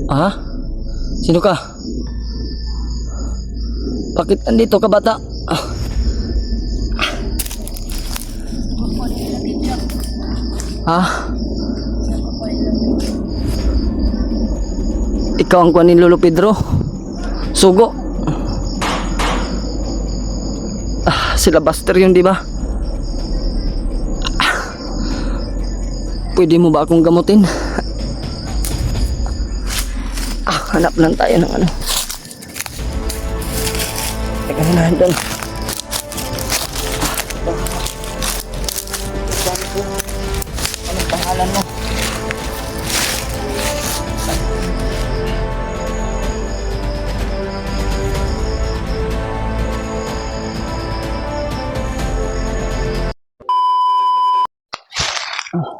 Ha? Sino ka? Bakit andito ka, bata? Ha? Ikaw ang kuha ni Lolo Pedro? Sugo? Sila Buster yun, di ba? Pwede mo ba akong gamutin? Hanap lang tayo ng ano. Teka muna doon. Anong pangalan mo?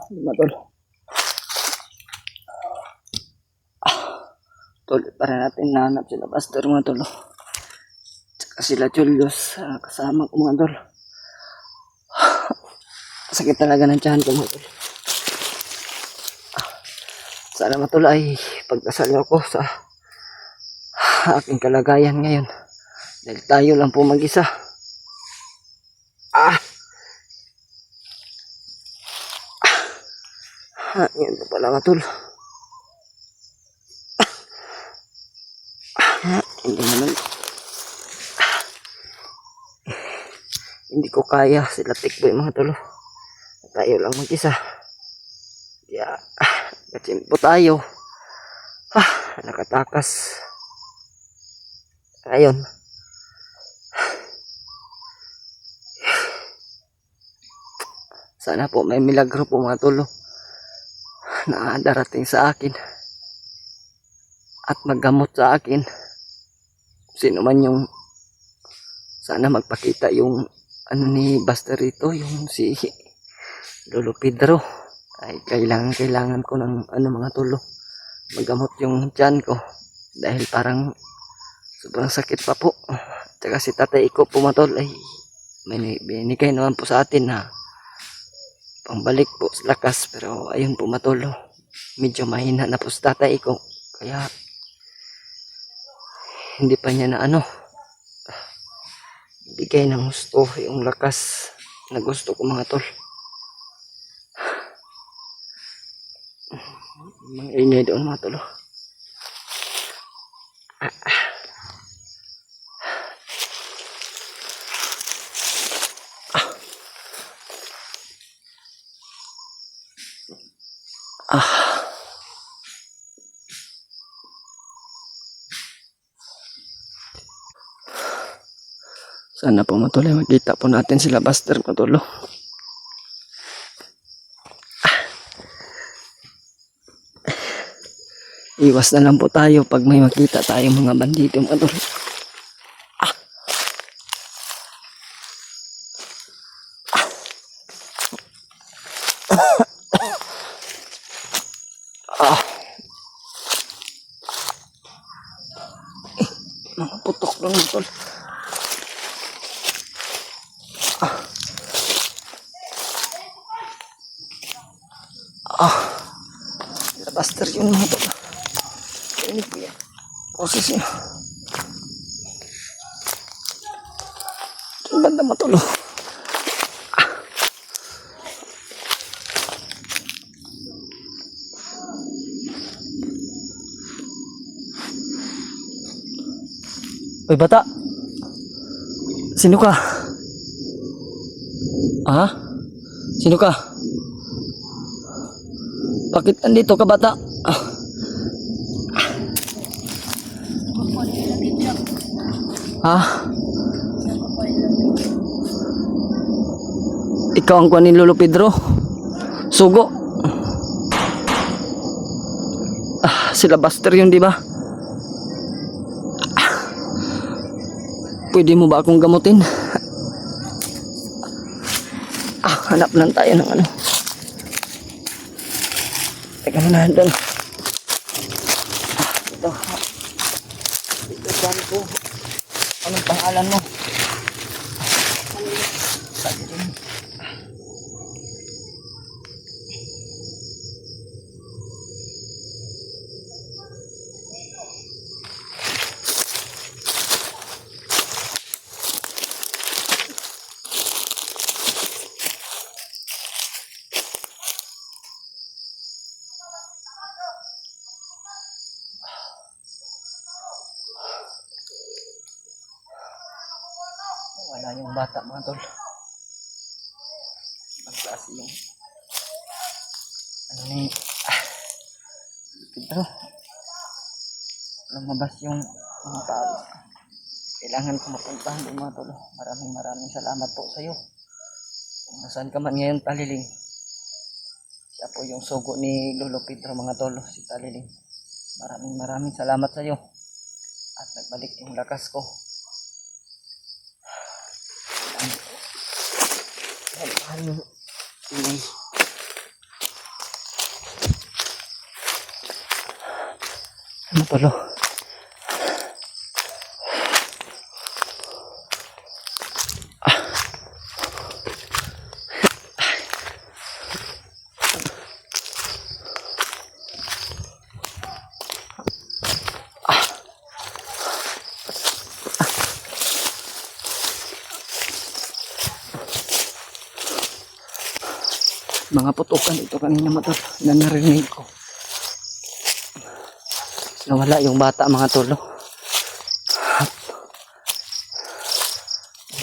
Lima tol. Tol, para natin nahanap sila Buster mga tol. Tsaka sila Julius, kasama ko mga tol. Sakit talaga ng tiyan ko mga tol. Sana matol ay pagkasalo ko sa aking kalagayan ngayon. Dahil tayo lang po mag-isa. Yan na pala mga tol. Hindi naman. Hindi ko kaya sila tikboy mga tol. Tayo lang mag-isa. Kaya, katsimpo tayo. Nakatakas. Ayun. Sana po may milagro po mga tol na darating sa akin at maggamot sa akin. Sino man yung sana magpakita yung ano ni Buster rito, yung si Lolo Pedro. Ay kailangan ko ng ano mga tolo, maggamot yung tiyan ko dahil parang sobrang sakit pa po. Tsaka si tatay ko pumatol ay may binigay naman po sa atin na pambalik po sa lakas, pero ayun pumatol, medyo mahina na po sa tatay ko, kaya hindi pa niya na ano bigay ng gusto yung lakas na gusto ko mga tol. Mga ingay doon mga tol. Sana po matuloy makita po natin sila Buster matulo. Iwas na lang po tayo pag may makita tayong mga bandito matulo. Mga putok doon matulo. Buster yun mga tol. Ini po yan. Proses nyo. Ang banda matulo. Uy bata. Sino ka? Ha? Sino ka? Bakit andito ka bata? Ha? Ikaw ang kuha ni Lolo Pedro? Sugo? Sila Buster yun, di ba? Pwede mo ba akong gamutin? Hanap lang tayo ng ano. Teka muna doon. Ito. Ito saan ko. Anong pangalan mo? bata mga tol. Ang klase yung ano ni pero lumabas yung mga tao. Kailangan ko mapuntahan doon mga tol. Maraming salamat po sa iyo. Kung nasaan ka man ngayon, Taliling. Siya po yung sugo ni Lolo Pedro mga tol, si Taliling. Maraming salamat sa iyo. At nagbalik yung lakas ko. Ano ini? Ano tolo? Mga putukan ito kanina mga tol na narinig ko. Nawala yung bata mga tolo.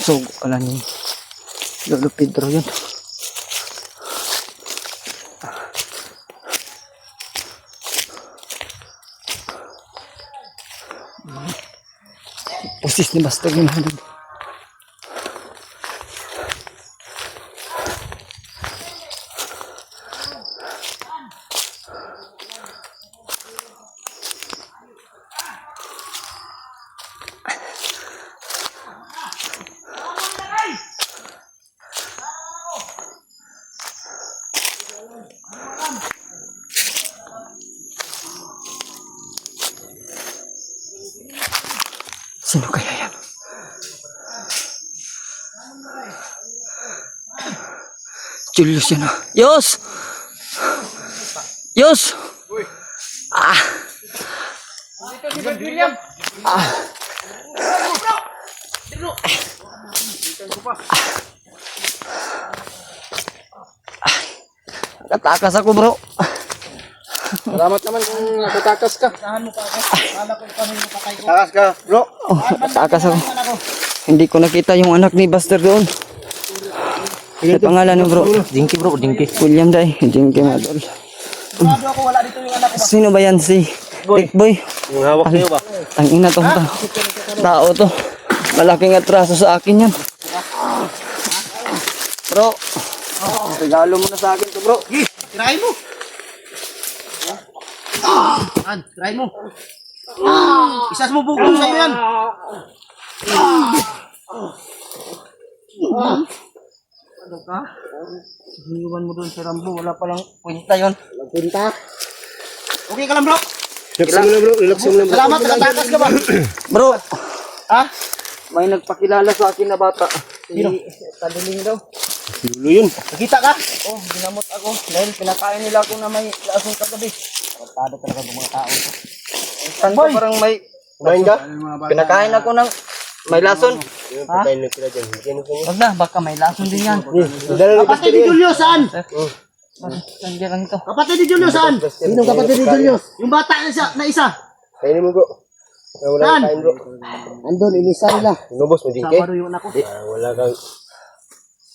Sugo pala ni Lolo Pedro yun. Pusis ni Buster yun. Sino kaya yan? Julius yan ah. Yos! Yos! Ah! Ah! Nakatakas ako bro. Salamat naman kung nakatakas ka. Takas ka, bro. Oh, nakatakas ako. Hindi ko nakita yung anak ni Buster doon. Ano pangalan mo bro? Dinky bro, Dinky. William Day. Dinky madol. Sino ba yan si Big Boy? Yung hawak niyo ba? Ang ina tong tao to. Malaking atraso sa akin yan. Bro. Regalo mo na sa akin to, bro. Tirahin mo. Tirahin mo. Isas mo bugong sa'yo yan. Ano ka? Hiniwan mo doon sa Rambo. Wala palang kwenta yun. Walang kwenta. Okay ka lang, bro. Relax mo na, bro. Relax mo na, bro. Salamat, nakatakas ka ba? Bro. Ha? May nagpakilala sa akin na bata. Si Taliling daw. Dulo yun. Nakita ka? Oh, ginamot ako. Dahil pinakain nila ako na may lasong kagabi. Tarantado talaga ng mga tao. Saan ka parang may... Kumain ka? Pinakain ako ng may lason. Ha? Pagkain na sila dyan. Bigyan mo sa inyo. Wag na, baka may lason din yan. Kapatid ni Julio, saan? Nandiyan lang ito. Kapatid ni Julio, saan? Sinong kapatid ni Julio? Yung bata na isa. Kainin mo, bro. Wala kang kain, bro. Andun, inisa nila. Inubos mo, Dinky? Sabado yung anak ko. Wala kang...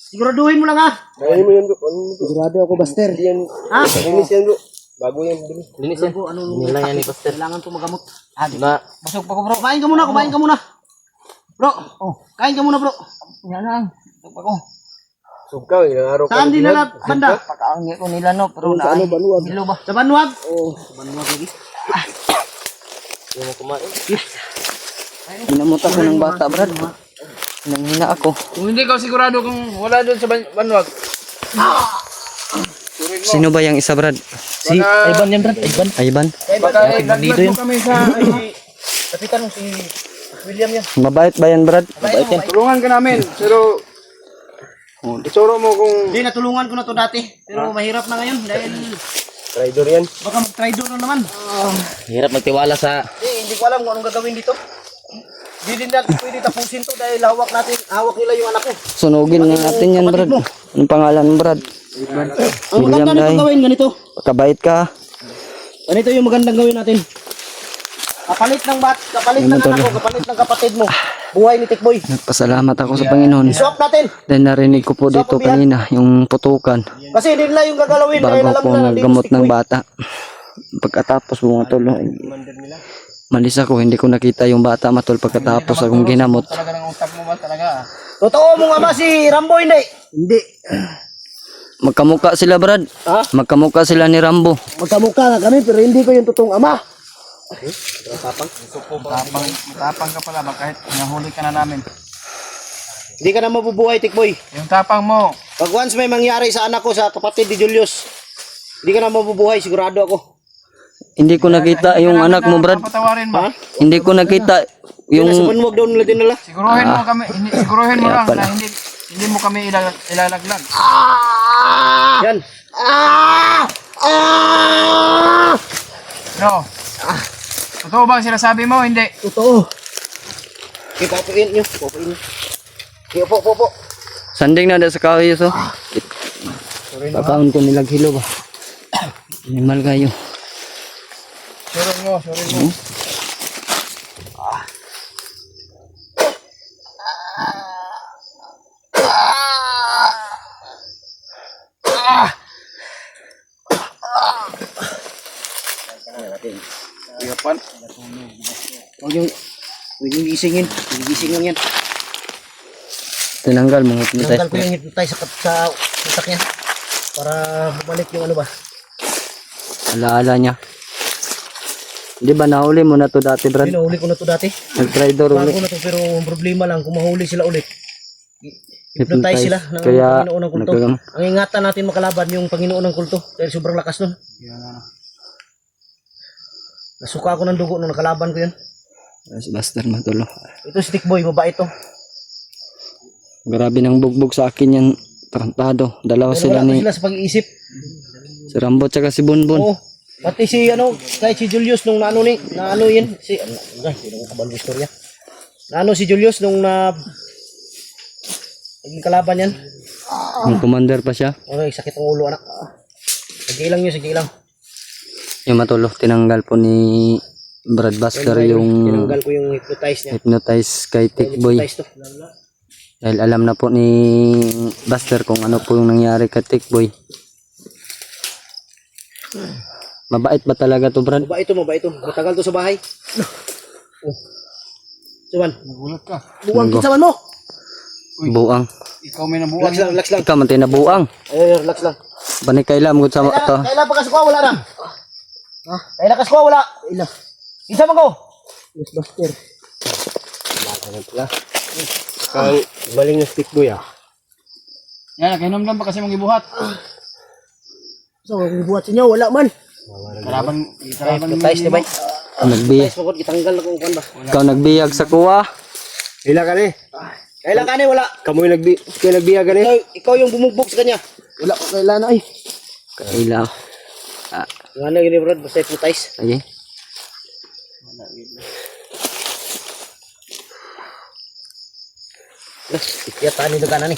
Siguraduhin mo lang, ha? Kainin mo yan, bro. Sigurado ako, Buster. Ha? Linis yan, bro. Bago yan, bro. Linis yan. Nila yan ni Buster. Kailangan ko magamot. Diba? Busog pa ko bro. Kumain ka muna. Bro, kain ka muna, bro. Yan lang. Busog pa ko. Busog ka, ilang araw ka. Saan din na banda? Pakaangi ko nila no. Pero sa ano, Banuag? Hilo ba? Sa Banuag? Oo, sa Banuag lagi. Hindi mo kumain. Ginamot ako ng bata, Brad. Nanghina ako. Kung hindi ka sigurado kung wala doon sa Banuag. Sino ba yung isa, Brad? Si Ivan yan, Brad. Ivan? Baka nag-vlog mo kami sa... Kapitan mo si William yan. Mabait ba yan, Brad? Mabait yan. Tulungan ka namin, pero... Ituro mo kung... Hindi, natulungan ko na to dati. Pero mahirap na ngayon dahil... Traidor yan. Baka mag-traidor na naman. Hirap magtiwala sa... Hindi ko alam kung anong gagawin dito. Hindi din natin pwede tapusin to dahil hawak nila yung anak ko. Sunugin na natin yan, Brad. Anong pangalan, Brad? Ang maganda nito gawin, ganito. Kabait ka. Ganito yung magandang gawin natin. Kapalit ng anak ko, kapalit ng kapatid mo. buhay ni Tikboy. Nagpasalamat ako sa Panginoon. Swap natin. Dahil narinig ko po dito kanina yung putukan Kasi hindi nila yung gagalawin dahil bago alam po nila nandito naggamot si ng Tikboy. bata. Pagkatapos mga tol, malis ako, hindi ko nakita yung bata matol pagkatapos akong ginamot. Talaga ng utak mo ba talaga? Totoo mong ama si Rambo hindi. Hindi. Magkamukha sila Brad. Ha? Magkamukha sila ni Rambo. Magkamukha nga kami pero hindi ko yung totoong ama. Matapang ka pala ba kahit nahuli ka na namin. Hindi ka na mabubuhay, Tikboy. Yung tapang mo. Pag once may mangyari sa anak ko, sa kapatid ni Julius, hindi ka na mabubuhay, sigurado ako. Hindi ko nakita yung anak mo Brad. Patawarin ba? Hindi ko nakita Yung... yung Sumunwag daw nila dinala. Siguruhin mo kami, siguruhin mo Kaya lang pala. na hindi mo kami ilalaglag. Yan. No. Totoo ba ang sinasabi mo? Hindi. Totoo. Okay, papuin nyo. Papuin nyo. Okay, po. sanding na da sa kahoy so. Pakaon ko nilag hilo ba. Animal kayo. Surin mo. Iyapan. Huwag yung gisingin. Yung gising lang yan. Tinanggal mo hypnotize. Tanggal ko yung hypnotize sa utak niya. Para bumalik yung ano ba. Alaala niya. Di ba nahuli mo na to dati Brad? Pinahuli ko na to dati. Nag-try door Bago ulit. na to pero ang problema lang kung mahuli sila ulit. Hypnotize sila ng Kaya Panginoon ng kulto. nagkagang Ang ingatan natin makalaban yung Panginoon ng kulto dahil sobrang lakas nun. Nasuka ako ng dugo nung nakalaban ko yun. Buster matulo. Ito si Tikboy, mabait to. Grabe ng bugbog sa akin yan. Tarantado. Dalawa Pero sila wala ni sila sa pag-iisip. si Rambo tsaka si Bunbun. Oo. Pati si kahit si Julius nung naano yun, si sino ang kabalo istorya. Naano si Julius nung naging kalaban yan. Yung commander pa siya. Okay, sakit ang ulo anak. Sige lang. Yung matulo. Tinanggal po ni Brad Buster yung Tinanggal ko yung hypnotize niya. hypnotize kay Tikboy. Hypnotize to. Dahil alam na po ni Buster kung ano po yung nangyari kay Tikboy. Mabait ba talaga to Brad? Mabait to. Matagal to sa bahay. Oh. Suman. Nagulat ka. Buwang kitsaman mo. Buang. Ikaw may nabuhan. Relax lang. Ikaw man tayo nabuang. Ay, relax lang. Bani kailam gud sa to. Kailan pa kasi ko wala na. Ha? Kailan kasi ko wala. Ila. Isa man ko. Yes, Buster. Kang baling ng stick boy ah. Yan, nakinom lang pa kasi mong ibuhat. So, kung buhat sa inyo, wala man. Karaban Hypnotize ni bay. Nagbiyag. Hypnotize mo ko, itanggal na kung kan ba. Ikaw nagbiyag sa kuwa. Ila ka ni. Kailan ka ni, wala. Kamoy nagbiyag ka ni. Ikaw yung bumugbog sa kanya. Wala ko kailan ay. Kaila. Nga na gini Brad, basta hypnotize. Sige. Iyataan nito ka na ni.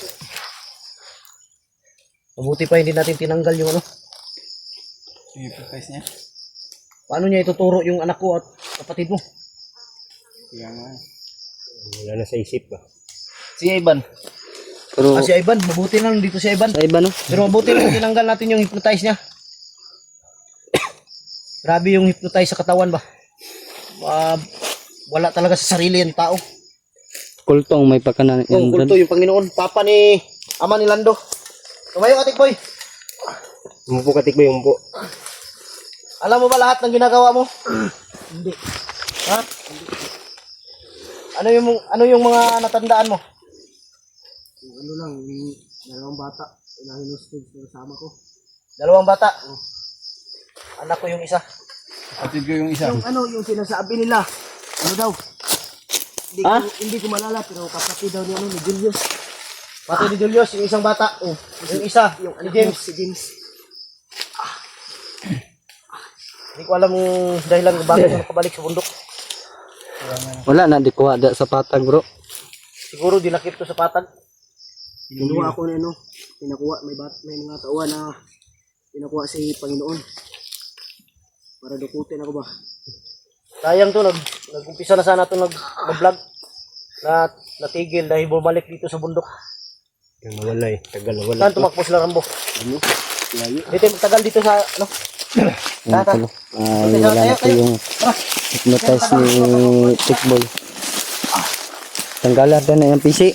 Mabuti pa hindi natin tinanggal yung ano. Sige, pagkais niya. Paano niya ituturo yung anak ko at kapatid mo? Yan nga. Wala na sa isip ba? Si Ivan. Pero Si Ivan, mabuti na dito si Ivan. sa iba no. Pero mabuti na tinanggal natin yung hypnotize niya. Grabe yung hypnotize sa katawan ba? Wala talaga sa sarili yung tao. Kultong may pakanan Yung yan Brad. kulto, yung Panginoon, Papa ni Ama ni Lando. Tumayo ka, Tikboy. Umupo ka, Tikboy, umupo. Alam mo ba lahat ng ginagawa mo? Hindi. Ha? Ano yung mga natandaan mo? Ano lang, yung dalawang bata, inahin hostage na kasama ko. Dalawang bata? Anak ko yung isa. Kapatid ko yung isa. Yung sinasabi nila, ano daw? Hindi ko malala, pero kapatid daw ni Julius. Pati ni Julius, yung isang bata. Yung isa, yung James. Si James. Hindi ko alam yung dahilan kung bakit nakabalik sa bundok. Wala na di kuha da sa patag bro. Siguro dinakip to sa patag. Pinuha ako na pinakuha, may mga tauhan na pinakuha si Panginoon. Para dukutin ako ba? Sayang to, nag-umpisa na sana to nag-vlog. na natigil dahil bumalik dito sa bundok. Yung nawala eh. Tagal nawala. Saan tumakbo sila Rambo? Dito tagal dito sa ano? Tata. Wala na po yung hypnotize ni Tikboy. Tanggalan na yung PC.